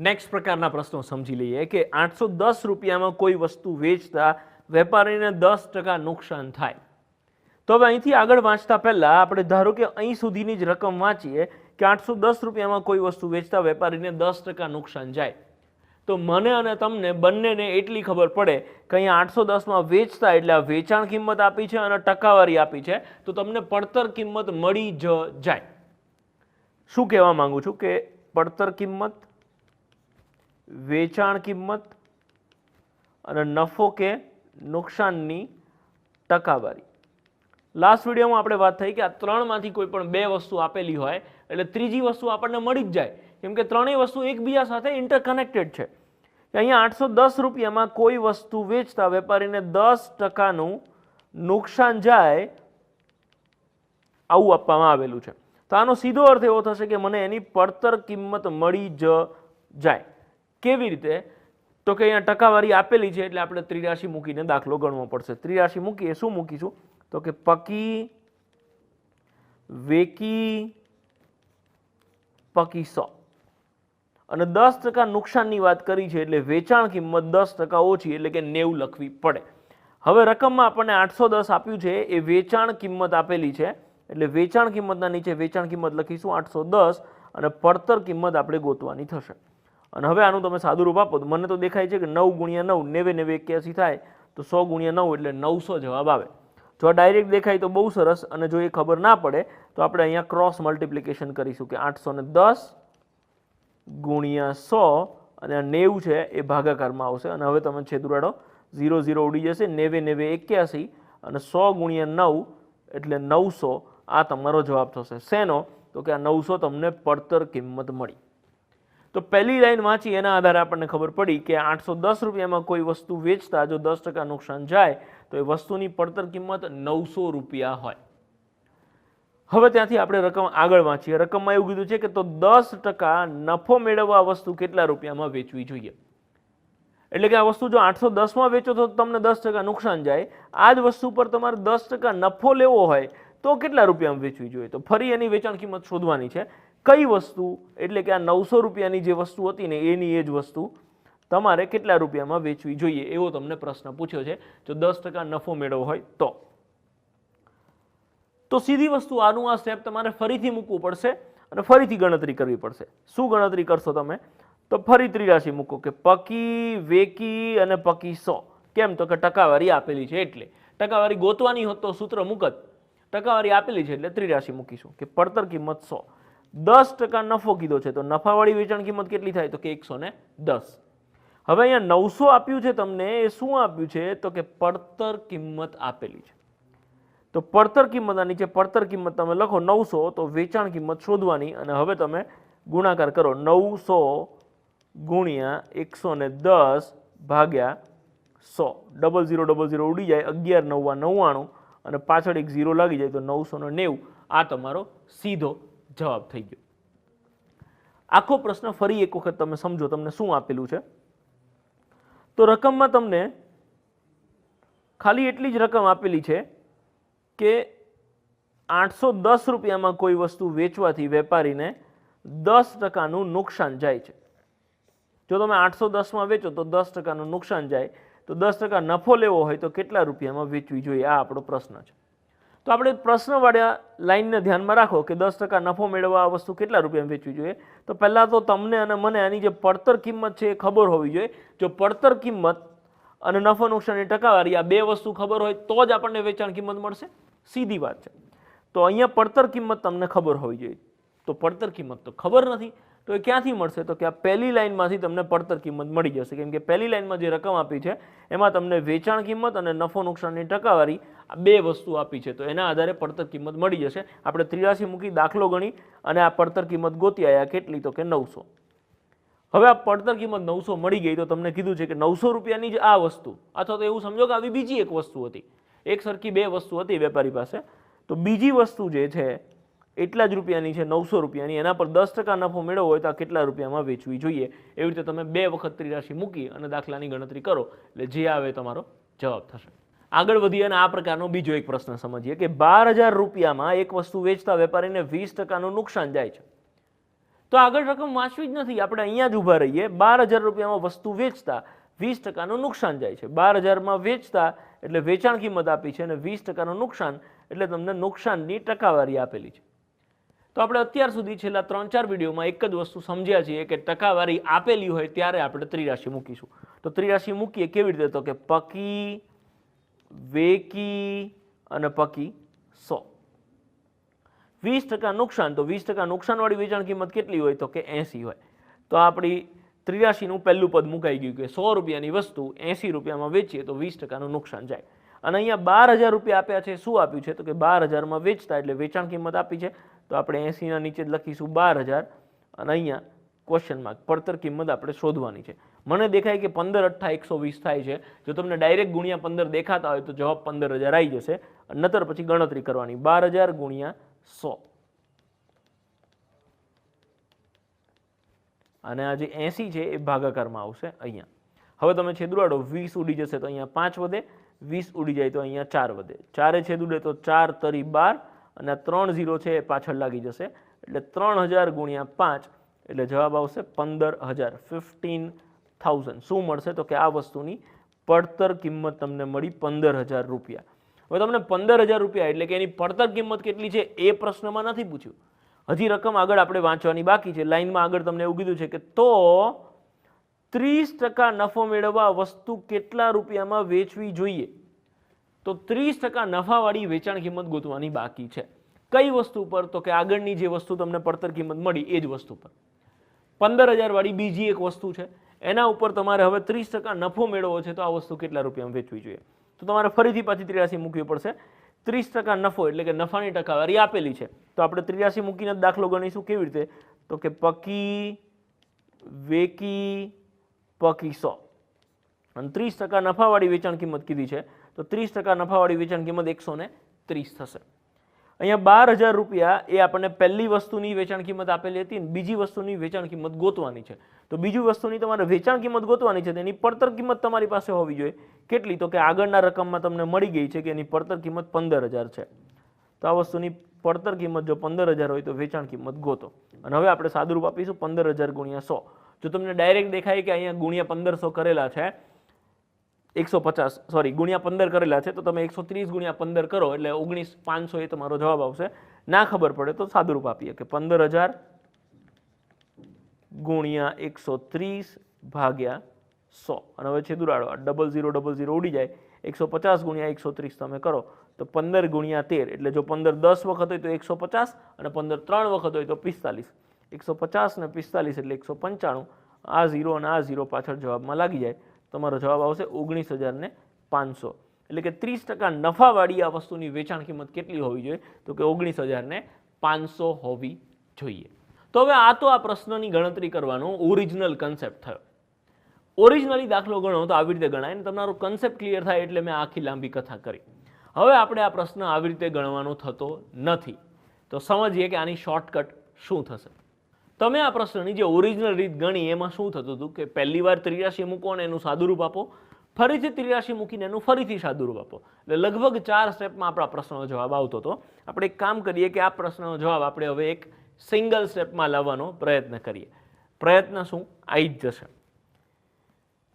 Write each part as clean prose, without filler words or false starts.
Next પ્રકારના પ્રશ્નો સમજી લઈએ કે 810 રૂપિયામાં કોઈ વસ્તુ વેચતા વેપારીને 10% નુકસાન થાય. તો હવે અહીંથી આગળ વાંચતા પહેલા આપણે ધારો કે અહીં સુધીની જ રકમ વાંચીએ કે 810 રૂપિયામાં કોઈ વસ્તુ વેચતા વેપારીને 10% નુકસાન જાય. તો મને અને તમને બંનેને એટલી ખબર પડે કે અહીંયા 810માં વેચતા એટલે આ વેચાણ કિંમત આપી છે અને ટકાવારી આપી છે, તો તમને પડતર કિંમત મળી જ જાય. શું કહેવા માંગુ છું કે પડતર કિંમત, વેચાણ કિંમત અને નફો કે નુકસાનની ટકાવારી. લાસ્ટ વિડીયોમાં આપણે વાત થઈ કે આ ત્રણમાંથી કોઈ પણ બે વસ્તુ આપેલી હોય એટલે ત્રીજી વસ્તુ આપણને મળી જ જાય, કેમ કે ત્રણેય વસ્તુ એકબીજા સાથે ઇન્ટરકનેક્ટેડ છે. અહીંયા 810 રૂપિયામાં કોઈ વસ્તુ વેચતા વેપારીને 10%નું નુકસાન જાય આવું આપવામાં આવેલું છે. તો આનો સીધો અર્થ એવો થશે કે મને એની પડતર કિંમત મળી જ જાય. કેવી રીતે? તો કે અહીંયા ટકાવારી આપેલી છે એટલે આપણે ત્રિરાશી મૂકીને દાખલો ગણવો પડશે. ત્રિરાશી મૂકીએ શું મૂકીશું? તો કે પકી, વેકી, પકી 100 અને 10% નુકસાનની વાત કરી છે એટલે વેચાણ કિંમત 10% ઓછી એટલે કે 90 લખવી પડે. હવે રકમમાં આપણને 810 આપ્યું છે એ વેચાણ કિંમત આપેલી છે એટલે વેચાણ કિંમતના નીચે વેચાણ કિંમત લખીશું 810 અને પડતર કિંમત આપણે ગોતવાની થશે. અને હવે આનું તમે સાદુરૂપ આપો તો મને તો દેખાય છે કે 9 × 9 90 90 81 થાય તો 100 × 9 એટલે 900 જવાબ આવે. જો ડાયરેક્ટ દેખાય તો બહુ સરસ, અને જો એ ખબર ના પડે તો આપણે અહીંયા ક્રોસ મલ્ટિપ્લિકેશન કરીશું કે 810 × 100 અને 90 છે એ ભાગાકારમાં આવશે. અને હવે તમે છેદુરાડો 0 0 ઉડી જશે, 90 90 81 અને 100 × 9 એટલે 900. આ તમારો જવાબ થશે. શેનો? તો કે આ 900 તમને પડતર કિંમત મળી. તો પહેલી લાઈન વાંચી એના આધારે આપણને ખબર પડી કે 810 રૂપિયામાં કોઈ વસ્તુ વેચતા જો 10% નુકસાન જાય તો એ વસ્તુની પડતર કિંમત 900 રૂપિયા હોય. હવે ત્યાંથી આપણે રકમ આગળ વાંચીએ. રકમમાં એવું કીધું છે કે તો 10% નફો મેળવવા આ વસ્તુ કેટલા રૂપિયામાં વેચવી જોઈએ. એટલે કે આ વસ્તુ જો 810માં વેચો તો તમને 10% નુકસાન જાય. આ જ વસ્તુ પર તમારે 10% નફો લેવો હોય તો કેટલા રૂપિયામાં વેચવી જોઈએ? તો ફરી એની વેચાણ કિંમત શોધવાની છે. કઈ વસ્તુ? એટલે કે આ 900 રૂપિયાની જે વસ્તુ હતી ને એની એ જ વસ્તુ તમારે કેટલા રૂપિયામાં વેચવી જોઈએ એવો તમને પ્રશ્ન પૂછ્યો છે જો 10% નફો મેળવવો હોય તો સીધી વસ્તુ આનું આ સ્ટેપ તમારે ફરીથી મૂકવું પડશે અને ફરીથી ગણતરી કરવી પડશે. શું ગણતરી કરશો તમે? તો ફરી ત્રિરાશી મૂકો કે પકી, વેકી અને પકી 100. કેમ? તો કે ટકાવારી આપેલી છે એટલે. ટકાવારી ગોતવાની હોત તો સૂત્ર મૂકત. ટકાવારી આપેલી છે એટલે ત્રિરાશી મૂકીશું કે પડતર કિંમત 100. 10% નફો કીધો છે તો નફાવાળી વેચાણ કિંમત કેટલી થાય? તો કે 110. હવે અહીંયા 900 આપ્યું છે તમને, એ શું આપ્યું છે? તો કે પડતર કિંમત આપેલી છે. તો પડતર કિંમતના નીચે પડતર કિંમત તમે લખો 900 તો વેચાણ કિંમત શોધવાની અને હવે તમે ગુણાકાર કરો 900 × 110 ભાગ્યા 100. 0000 ઉડી જાય, 11 9 99 અને પાછળ એક 0 લાગી જાય તો 990. આ તમારો સીધો જવાબ થઈ ગયો. આખો પ્રશ્ન ફરી એક વખત તમે સમજો તમને શું આપેલું છે. તો રકમમાં તમને ખાલી એટલી જ રકમ આપેલી છે કે 810 રૂપિયામાં કોઈ વસ્તુ વેચવાથી વેપારીને 10%નું નુકસાન જાય છે. જો તમે 810માં વેચો તો 10%નું નુકસાન જાય, તો 10% નફો લેવો હોય તો કેટલા રૂપિયામાં વેચવી જોઈએ? આ આપણો પ્રશ્ન છે. તો આપણે પ્રશ્નવાળા લાઈનને ધ્યાનમાં રાખો કે 10% નફો મેળવવા આ વસ્તુ કેટલા રૂપિયામાં વેચવી જોઈએ. તો પહેલાં તો તમને અને મને આની જે પડતર કિંમત છે એ ખબર હોવી જોઈએ. જો પડતર કિંમત અને નફો નુકસાનની ટકાવારી આ બે વસ્તુ ખબર હોય તો જ આપણને વેચાણ કિંમત મળશે. સીધી વાત છે. તો અહીંયા પડતર કિંમત તમને ખબર હોવી જોઈએ. તો પડતર કિંમત તો ખબર નથી તો એ ક્યાંથી મળશે? તો કે આ પહેલી લાઈનમાંથી તમને પડતર કિંમત મળી જશે, કેમ કે પહેલી લાઈનમાં જે રકમ આપી છે એમાં તમને વેચાણ કિંમત અને નફો નુકસાનની ટકાવારી આ બે વસ્તુ આપી છે. તો એના આધારે પડતર કિંમત મળી જશે. આપણે 83 મૂકી દાખલો ગણી અને આ પડતર કિંમત ગોતી આવ્યા. કેટલી? તો કે 900. હવે આ પડતર કિંમત 900 મળી ગઈ તો તમને કીધું છે કે 900 રૂપિયાની જ આ વસ્તુ, અથવા તો એવું સમજો કે આવી બીજી એક વસ્તુ હતી, એક સરખી બે વસ્તુ હતી વેપારી પાસે, તો બીજી વસ્તુ જે છે એટલા જ રૂપિયાની છે 900 રૂપિયાની, એના પર 10% નફો મેળવવો હોય તો આ કેટલા રૂપિયામાં વેચવી જોઈએ? એવી રીતે તમે બે વખત ત્રિરાશી મૂકી અને દાખલાની ગણતરી કરો એટલે જે આવે તમારો જવાબ થશે. આગળ વધીએ અને આ પ્રકારનો બીજો એક પ્રશ્ન સમજીએ કે 12,000 રૂપિયામાં એક વસ્તુ વેચતા વેપારીને 20%નું નુકસાન જાય છે. તો આગળ રકમ વાંચવી જ નથી, આપણે અહીંયા જ ઊભા રહીએ. 12,000 રૂપિયામાં વસ્તુ વેચતા 20% નુકસાન જાય છે. 12,000માં વેચતા એટલે વેચાણ કિંમત આપી છે અને 20% નુકસાન એટલે તમને નુકસાનની ટકાવારી આપેલી છે. તો આપણે અત્યાર સુધી છેલ્લા 3-4 વિડીયોમાં એક જ વસ્તુ સમજ્યા છીએ કે ટકાવારી આપેલી હોય ત્યારે આપણે ત્રિરાશિ મૂકીશું. તો ત્રિરાશિ મૂકીએ કેવી રીતે? તો કે પકી, વેકી અને પકી 100. 20% નુકસાન, તો 20% નુકસાનવાળી વેચાણ કિંમત કેટલી હોય? તો કે 80 હોય. તો આપણી ત્રિરાશિનું પહેલું પદ મુકાઈ ગયું કે 100 રૂપિયાની વસ્તુ 80 રૂપિયામાં વેચીએ તો 20%નું નુકસાન જાય. અને અહીંયા 12,000 રૂપિયા આપ્યા છે. શું આપ્યું છે? તો કે 12,000માં વેચતા એટલે વેચાણ કિંમત આપી છે, તો આપણે 80ના નીચે જ લખીશું 12,000 અને અહીંયા ક્વેશ્ચન માર્ક, પડતર કિંમત આપણે શોધવાની છે. મને દેખાય કે 15 × 8 = 120 થાય છે. જો તમને ડાયરેક્ટ ગુણ્યા 15 દેખાતા હોય તો જવાબ 15,000 આવી જશે. નતર પછી ગણતરી કરવાની 12,000 × 100 અને આ જે 80 છે એ ભાગાકારમાં આવશે અહીંયા. હવે તમે છેદ ઉડાડો, 20 ઉડી જશે તો અહીંયા 5 વધે, 20 ઉડી જાય તો અહીંયા 4 વધે. 4 છેદ ઉડે તો 4 તરી 12 અને આ 3 0 છે એ પાછળ લાગી જશે એટલે 3000 × 5 એટલે જવાબ આવશે 15,000, 15,000. શું મળશે? તો કે આ વસ્તુની પડતર કિંમત તમને મળી 15,000 રૂપિયા. હવે તમને 15,000 રૂપિયા એટલે કે એની પડતર કિંમત કેટલી છે એ પ્રશ્નમાં નથી પૂછ્યું. હજી રકમ આગળ આપણે વાંચવાની બાકી છે. લાઈનમાં આગળ તમને એવું કીધું છે કે તો 30% નફો મેળવવા વસ્તુ કેટલા રૂપિયામાં વેચવી જોઈએ? તો 30% નફાવાળી વેચાણ કિંમત ગોતવાની બાકી છે. કઈ વસ્તુ પર? તો કે આગળની જે વસ્તુ તમને પડતર કિંમત મળી એ જ વસ્તુ પર. 15,000 વાળી બીજી એક વસ્તુ છે, એના ઉપર તમારે હવે 30% નફો મેળવવો છે, તો આ વસ્તુ કેટલા રૂપિયામાં વેચવી જોઈએ? તો તમારે ફરીથી પાછી ત્રિરાશિ મૂકવી પડશે. 30% નફો એટલે કે નફાની ટકાવારી આપેલી છે, તો આપણે ત્રિરાશિ મૂકીને દાખલો ગણીશું. કેવી રીતે? તો કે પકી, વેકી, પકી 100 અને 30% નફાવાળી વેચાણ કિંમત કીધી છે, તો 30% નફાવાળી વેચાણ કિંમત 130 થશે. અહીંયા 12,000 રૂપિયા એ આપણને પહેલી વસ્તુની વેચાણ કિંમત આપેલી હતી, બીજી વસ્તુની વેચાણ કિંમત ગોતવાની છે. તો બીજી વસ્તુની તમારે વેચાણ કિંમત ગોતવાની છે, તેની પડતર કિંમત તમારી પાસે હોવી જોઈએ. કેટલી? તો કે આગળના રકમમાં તમને મળી ગઈ છે કે એની પડતર કિંમત 15,000 છે. તો આ વસ્તુની પડતર કિંમત જો 15,000 હોય તો વેચાણ કિંમત ગોતો. અને હવે આપણે સાદુરૂપ આપીશું 15,000 × 100. જો તમને ડાયરેક્ટ દેખાય કે અહીંયા ગુણ્યા 1500 કરેલા છે, 150 સોરી ગુણ્યા 15 કરેલા છે, તો તમે 130 × 15 કરો એટલે 19,500 એ તમારો જવાબ આવશે. ના ખબર પડે તો સાદુરૂપ આપીએ કે 15,000 × 130 ભાગ્યા 100 અને હવે છેદ ઉડાડો, 0000 ઉડી જાય. 150 × 130 તમે કરો તો 15 × 13 એટલે જો 15 10 વખત હોય તો 150 અને 15 3 વખત હોય તો 45. 150 ને 45 એટલે 195. આ 0 અને આ 0 પાછળ જવાબમાં લાગી જાય. તમારો જવાબ આવશે 19,500. એટલે કે 30% નફાવાળી આ વસ્તુની વેચાણ કિંમત કેટલી હોવી જોઈએ? તો કે 19,500 હોવી જોઈએ. તો હવે આ તો આ પ્રશ્નની ગણતરી કરવાનો ઓરિજિનલ કન્સેપ્ટ થયો. ઓરિજિનલી દાખલો ગણો તો આવી રીતે ગણાય ને તમારો કન્સેપ્ટ ક્લિયર થાય એટલે મેં આખી લાંબી કથા કરી. હવે આપણે આ પ્રશ્ન આવી રીતે ગણવાનો થતો નથી, તો સમજીએ કે આની શોર્ટકટ શું થશે. તમે આ પ્રશ્નની જે ઓરિજિનલ રીત ગણી એમાં શું થતું હતું કે પહેલી વાર ત્રિરાશિ મૂકો અને એનું સાદુરૂપ આપો, ફરીથી ત્રિરાશિ મૂકીને એનું ફરીથી સાદુરૂપ આપો, એટલે લગભગ 4 સ્ટેપમાં આપણા પ્રશ્નનો જવાબ આવતો હતો. આપણે એક કામ કરીએ કે આ પ્રશ્નનો જવાબ આપણે હવે એક સિંગલ સ્ટેપમાં લાવવાનો પ્રયત્ન કરીએ. પ્રયત્ન શું? આવી જ જશે.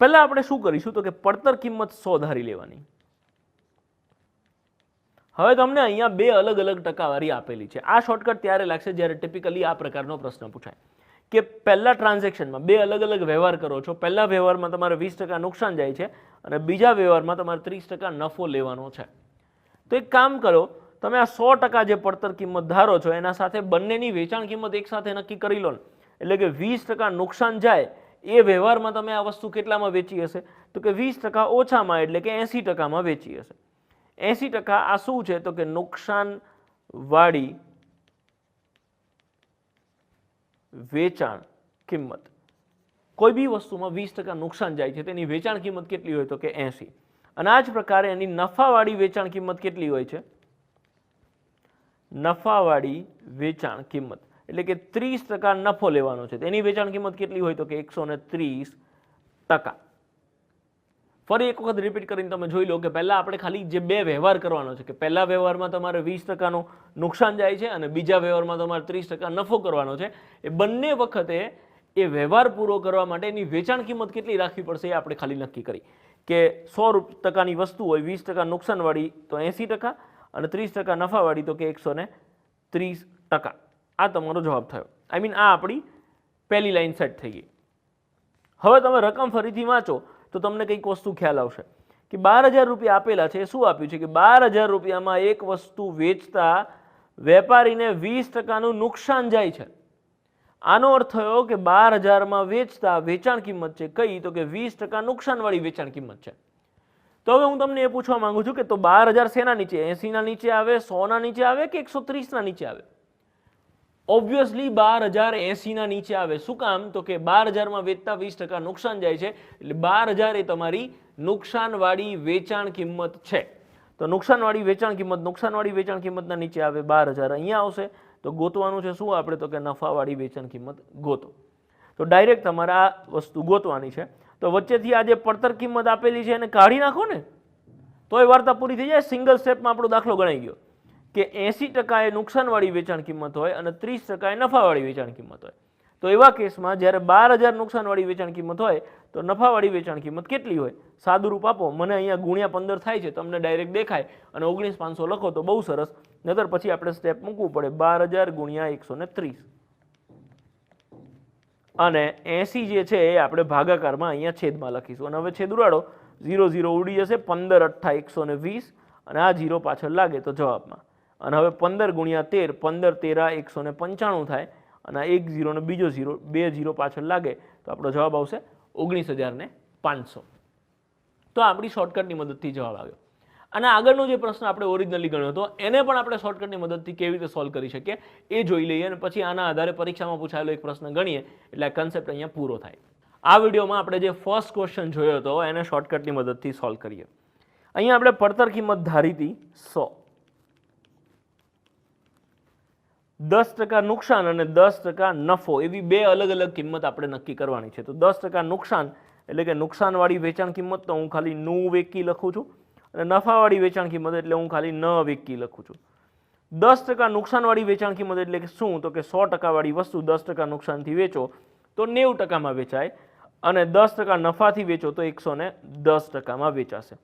પહેલા આપણે શું કરીશું તો કે પડતર કિંમત 100 ધારી લેવાની. હવે તમને અહીંયા બે અલગ અલગ ટકાવારી આપેલી છે. આ શોર્ટકટ ત્યારે લાગશે જ્યારે ટિપિકલી આ પ્રકારનો પ્રશ્ન પૂછાય કે પહેલા ટ્રાન્ઝેક્શનમાં બે અલગ અલગ વ્યવહાર કરો છો. પહેલા વ્યવહારમાં તમારે 20% નુકસાન જાય છે અને બીજા વ્યવહારમાં તમારે 30% નફો લેવાનો છે. તો એક કામ કરો, તમે આ 100% જે પડતર કિંમત ધારો છો એના સાથે બંનેની વેચાણ કિંમત એક સાથે નક્કી કરી લો ને. એટલે કે 20% નુકસાન જાય એ વ્યવહારમાં તમે આ વસ્તુ કેટલામાં વેચી હશે? તો કે 20% ઓછામાં એટલે કે 80%માં વેચી હશે. 80% આ શું છે? તો કે નુકસાન વાળી વેચાણ કિંમત. કોઈ બી વસ્તુમાં 20% નુકસાન જાય છે તેની વેચાણ કિંમત કેટલી હોય? તો કે 80. અને આ જ પ્રકારે એની નફાવાળી વેચાણ કિંમત કેટલી હોય છે? નફાવાળી વેચાણ કિંમત એટલે કે 30% નફો લેવાનો છે, તેની વેચાણ કિંમત કેટલી હોય? તો કે 130%. ફરી એક વખત રિપીટ કરીને તમે જોઈ લો કે પહેલાં આપણે ખાલી જે બે વ્યવહાર કરવાનો છે કે પહેલા વ્યવહારમાં તમારે 20% નુકસાન જાય છે અને બીજા વ્યવહારમાં તમારે 30% નફો કરવાનો છે. એ બંને વખતે એ વ્યવહાર પૂરો કરવા માટે એની વેચાણ કિંમત કેટલી રાખવી પડશે એ આપણે ખાલી નક્કી કરી કે 100% વસ્તુ હોય 20% નુકસાનવાળી તો 80% અને 30% નફાવાળી તો કે 130%. આ તમારો જવાબ થયો. આઈ મીન આ આપણી પહેલી લાઈન સેટ થઈ ગઈ. હવે તમે રકમ ફરીથી વાંચો તો તમને કંઈક વસ્તુ ખ્યાલ આવશે કે 12,000 રૂપિયા આપેલા છે. શું આપ્યું છે કે 12,000 રૂપિયામાં એક વસ્તુ વેચતા વેપારીને 20%નું નુકસાન જાય છે. આનો અર્થ થયો કે 12,000માં વેચતા વેચાણ કિંમત છે કઈ તો કે 20% નુકસાનવાળી વેચાણ કિંમત છે. તો હવે હું તમને એ પૂછવા માંગુ છું કે તો 12,000 શેના નીચે 80ના નીચે આવે 100ના નીચે આવે કે 130ના નીચે આવે? ઓબ્વિયસલી 12,000 80ના નીચે આવે. શું કામ તો કે 12,000માં વેચતા 20% નુકસાન જાય છે એટલે 12,000 એ તમારી નુકસાનવાળી વેચાણ કિંમત છે. તો નુકસાનવાળી વેચાણ કિંમત નુકસાનવાળી વેચાણ કિંમતના નીચે આવે 12,000 અહીંયા આવશે. તો ગોતવાનું છે શું આપણે તો કે નફાવાળી વેચાણ કિંમત ગોતો. તો ડાયરેક્ટ તમારે આ વસ્તુ ગોતવાની છે. તો વચ્ચેથી આ જે પડતર કિંમત આપેલી છે એને કાઢી નાખો ને તો એ વાર્તા પૂરી થઈ જાય. સિંગલ સ્ટેપમાં આપણો દાખલો ગણાઈ ગયો કે 80% એ નુકસાનવાળી વેચાણ કિંમત હોય અને 30% એ નફાવાળી વેચાણ કિંમત હોય. તો એવા કેસમાં જ્યારે 12,000 નુકસાનવાળી વેચાણ કિંમત હોય તો નફાવાળી વેચાણ કિંમત કેટલી હોય? સાદું રૂપ આપો. મને અહીંયા ગુણ્યા 15 થાય છે તમને ડાયરેક્ટ દેખાય અને 19,500 લખો તો બહુ સરસ. નહીતર પછી આપણે સ્ટેપ મૂકવું પડે 12,000 ગુણ્યા 130 અને 80 જે છે એ આપણે ભાગાકારમાં અહીંયા છેદમાં લખીશું. અને હવે છેદ ઉડાડો 0 0 ઉડી જશે 15 8 120 અને આ 0 પાછળ લાગે તો જવાબમાં. અને હવે 15 ગુણ્યા 13 15 13 195 થાય અને એક 0 ને બીજો 0 બે 0 પાછળ લાગે તો આપણો જવાબ આવશે 19,500. તો આપણી શોર્ટકટની મદદથી જવાબ આવ્યો. અને આગળનો જે પ્રશ્ન આપણે ઓરિજિનલી ગણ્યો હતો એને પણ આપણે શોર્ટકટની મદદથી કેવી રીતે સોલ્વ કરી શકીએ એ જોઈ લઈએ અને પછી આના આધારે પરીક્ષામાં પૂછાયેલો એક પ્રશ્ન ગણીએ એટલે આ કન્સેપ્ટ અહીંયા પૂરો થાય. આ વિડીયોમાં આપણે જે ફર્સ્ટ ક્વેશ્ચન જોયો હતો એને શોર્ટકટની મદદથી સોલ્વ કરીએ. અહીંયા આપણે પડતર કિંમત ધારી હતી 100, 10% નુકસાન અને 10% નફો એવી બે અલગ અલગ કિંમત આપણે નક્કી કરવાની છે. તો 10% નુકસાન એટલે કે નુકસાનવાળી વેચાણ કિંમત તો હું ખાલી 9 વેકી લખું છું અને નફાવાળી વેચાણ કિંમત એટલે હું ખાલી 9 વેકી લખું છું. 10% નુકસાનવાળી વેચાણ કિંમત એટલે કે શું તો કે 100% વાળી વસ્તુ 10% નુકસાનથી વેચો તો 90%માં વેચાય અને 10% નફાથી વેચો તો 110%માં વેચાશે.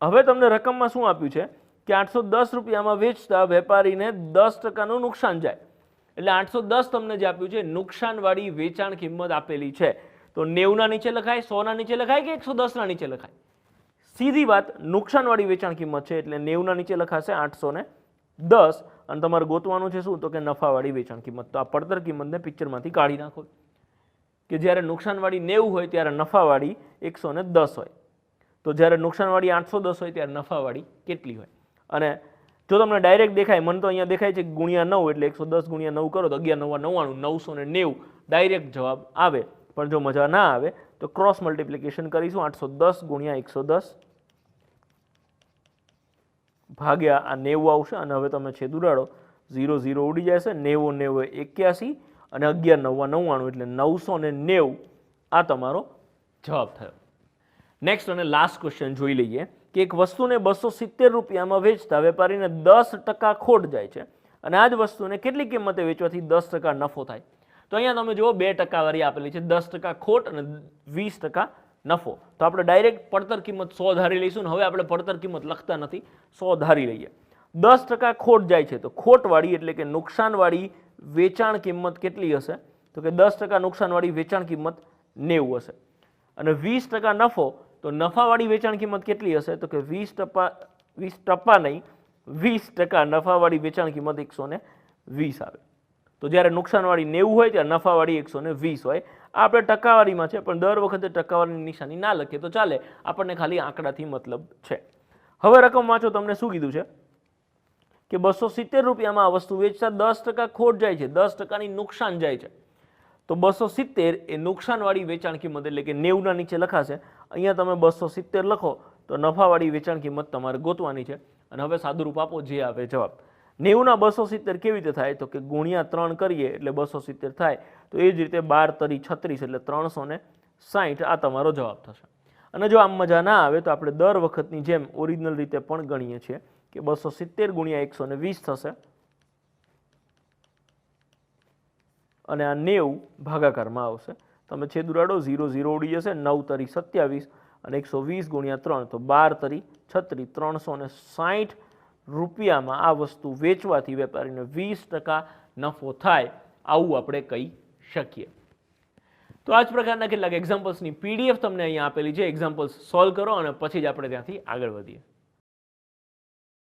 હવે તમને રકમમાં શું આપ્યું છે કે 810 રૂપિયામાં વેચતા વેપારીને 10%નું નુકસાન જાય એટલે 810 તમને જે આપ્યું છે નુકસાનવાળી વેચાણ કિંમત આપેલી છે. તો 90ના નીચે લખાય 100ના નીચે લખાય કે 110ના નીચે લખાય? સીધી વાત, નુકસાનવાળી વેચાણ કિંમત છે એટલે 90ના નીચે લખાશે 810 અને તમારે ગોતવાનું છે શું તો કે નફાવાળી વેચાણ કિંમત. તો આ પડતર કિંમતને પિક્ચરમાંથી કાઢી નાખો કે જ્યારે નુકસાનવાળી 90 હોય ત્યારે નફાવાળી 110 હોય. તો જ્યારે નુકસાનવાળી 810 હોય ત્યારે નફાવાળી કેટલી હોય? અને જો તમને ડાયરેક્ટ દેખાય, મને તો અહીંયા દેખાય છે ગુણ્યા 9 એટલે 110 ગુણ્યા 9 કરો તો 11 9 99 990 ડાયરેક્ટ જવાબ આવે. પણ જો મજા ના આવે તો ક્રોસ મલ્ટિપ્લિકેશન કરીશું 810 ગુણ્યા 110 ભાગ્યા આ 90 આવશે અને હવે તમે છેદ ઉડાડો 0 0 ઉડી જશે 90 90 81 અને 11 99 એટલે 990 આ તમારો જવાબ થયો. નેક્સ્ટ અને લાસ્ટ ક્વેશ્ચન જોઈ લઈએ કે એક વસ્તુને 270 રૂપિયામાં વેચતા વેપારીને 10% ખોટ જાય છે અને આ જ વસ્તુને કેટલી કિંમતે વેચવાથી 10% નફો થાય? તો અહીંયા તમે જુઓ 2% વાળી આપેલી છે, 10% ખોટ અને 20% નફો. તો આપણે ડાયરેક્ટ પડતર કિંમત 100 ધારી લઈશું ને હવે આપણે પડતર કિંમત લખતા નથી, 100 ધારી લઈએ. 10% ખોટ જાય છે તો ખોટવાળી એટલે કે નુકસાનવાળી વેચાણ કિંમત કેટલી હશે તો કે 10% નુકસાનવાળી વેચાણ કિંમત 90 હશે અને 20% નફો તો નફાવાળી વેચાણ કિંમત કેટલી હશે તો કે 20% નહીં 20% નફાવાળી વેચાણ કિંમત 120 આવે. તો જ્યારે નુકસાનવાળી 90 હોય ત્યારે નફાવાળી 120 હોય. આ આપણે ટકાવારીમાં છે પણ દર વખતે ટકાવારીની નિશાની ના લખીએ તો ચાલે, આપણને ખાલી આંકડાથી મતલબ છે. હવે રકમ વાંચો, તમને શું કીધું છે કે 270 રૂપિયામાં આ વસ્તુ વેચતા 10% ખોટ જાય છે, 10%ની નુકસાન જાય છે. તો 270 એ નુકસાનવાળી વેચાણ કિંમત એટલે કે 90ના નીચે લખાશે. અહીંયા તમે 270 લખો તો નફાવાળી વેચાણ કિંમત તમારે ગોતવાની છે અને હવે સાદું રૂપ આપો જે આવે જવાબ. 90ના 270 કેવી રીતે થાય તો કે ગુણ્યા 3 કરીએ એટલે 270 થાય. તો એ જ રીતે 12 તરી 36 એટલે 360 આ તમારો જવાબ થશે. અને જો આમ મજા ના આવે તો આપણે દર વખતની જેમ ઓરિજિનલ રીતે પણ ગણીએ છીએ કે 270 ગુણ્યા 120 થશે અને આ 90 ભાગાકારમાં આવશે. તમે છેદ ઉડાડો 0 0 ઉડી જશે, 9 તરી 27 અને 120 ગુણ્યા 3 તો 12 તરી 36, 360 રૂપિયામાં આ વસ્તુ વેચવાથી વેપારીને 20% નફો થાય, આવું આપણે કહી શકીએ. તો આ જ પ્રકારના કેટલાક એક્ઝામ્પલ્સની PDF તમને અહીંયા આપેલી છે. એક્ઝામ્પલ્સ સોલ્વ કરો અને પછી જ આપણે ત્યાંથી આગળ વધીએ.